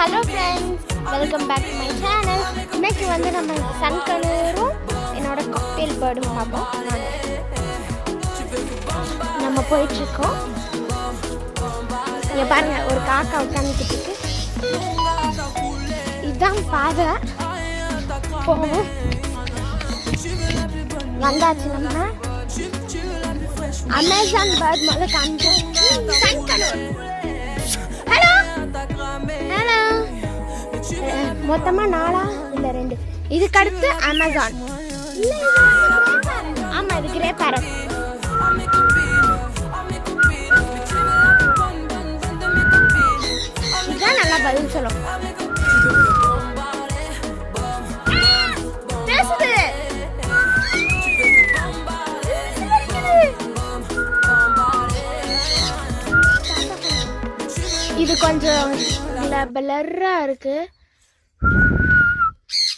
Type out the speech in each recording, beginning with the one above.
Hello friends, welcome back to my channel. இன்னைக்கு வந்து நம்ம சன்கனூரும் என்னோட காக்டெயில் பேர்டும் பார்ப்போம். நம்ம போயிட்டுருக்கோம். இங்கே பாருங்க, ஒரு காக்கா உட்காந்துக்கிட்டு இருக்கு. இதுதான் பாதை. போவோம். வந்தாச்சு. நம்ம அமேசான் பேர்ட் முதல்ல காமிச்சோம். சன்கனூர். Hello hello. மொத்தமாக 4 இல்லை 2. இதுக்கு அடுத்து அமேசான். ஆமாம், இது கிரே பேரட். இதுதான் நல்லா பதில் சொல்லும். இது கொஞ்சம் பிளர்ரா இருக்கு.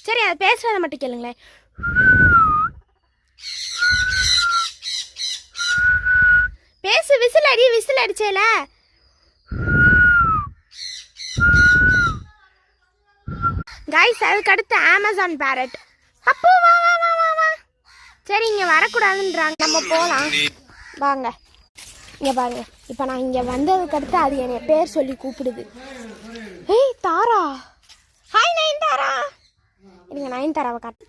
சரி, அது பேசுறத மட்டும் கேளுங்களேன். பேசு. விசில் அடிச்சேல. கைஸ், அதுக்கு அடுத்து அமேசான் பேரட். அப்போ வா வா வா வா வா. சரி, இங்க வரக்கூடாதுன்றாங்க. நம்ம போலாம் வாங்க. இங்கே பாருங்க, இப்போ நான் இங்கே வந்ததுக்கு அடுத்து அது என்னை பேர் சொல்லி கூப்பிடுது. ஏய் தாரா, ஹாய் நயன்தாரா. இதுங்க நயன்தாராவை காட்டு.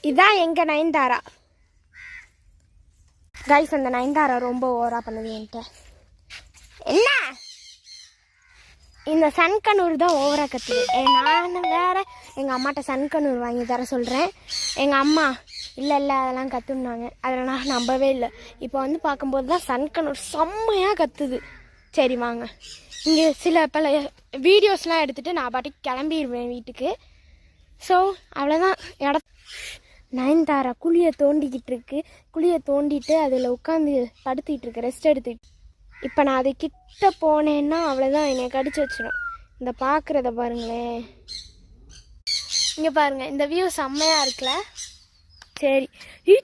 இதுதான் எங்கள் நயன்தாரா. கைஸ், அந்த நயன்தாரா ரொம்ப ஓவரா பண்ணுது என்கிட்ட. என்ன இந்த சன்கனூர் தான் ஓவரா கத்துது. நான் வேற எங்கள் அம்மாட்ட சன்கனூர் வாங்கி தர சொல்கிறேன். எங்கள் அம்மா இல்லை அதெல்லாம் கற்றுனாங்க. அதில் நான் நம்பவே இல்லை. இப்போ வந்து பார்க்கும்போது தான் சன்கனூர் செம்மையாக கத்துது. சரி வாங்க, இங்கே பல வீடியோஸ்லாம் எடுத்துகிட்டு நான் பாட்டுக்கு கிளம்பிடுவேன் வீட்டுக்கு. ஸோ அவ்வளோதான். நயன்தாரா குழியை தோண்டிக்கிட்டு இருக்கு. குழியை தோண்டிட்டு அதில் உட்காந்து படுத்திகிட்டு இருக்கு, ரெஸ்ட் எடுத்துக்கிட்டு. இப்போ நான் அதை கிட்ட போனேன்னா அவ்வளோதான், என்னை கடிச்சு வச்சிடும். இந்த பார்க்குறத பாருங்களேன். இங்கே பாருங்கள், இந்த வியூ செம்மையாக இருக்குல்ல. சரி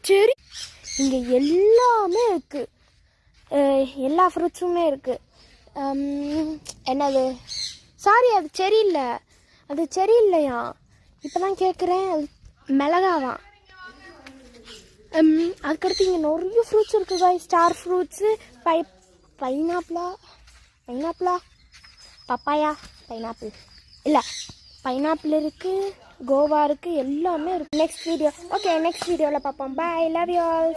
சரி, இங்கே எல்லாமே இருக்குது. எல்லா ஃப்ரூட்ஸுமே இருக்குது. என்னது, சாரி, அது செரி இல்லையா? இப்போ தான் கேட்குறேன். அது மிளகாவான். அதுக்கடுத்து இங்கே நிறைய ஃப்ரூட்ஸ் இருக்குது. ஸ்டார் ஃப்ரூட்ஸு, பைனாப்பிளா, பப்பாயா, பைனாப்பிள் இல்லை, பைனாப்பிள் இருக்குது, கோவா இருக்குது, எல்லாமே இருக்குது. நெக்ஸ்ட் வீடியோவில் பார்ப்போம். பாய், லவ் யூ ஆல்.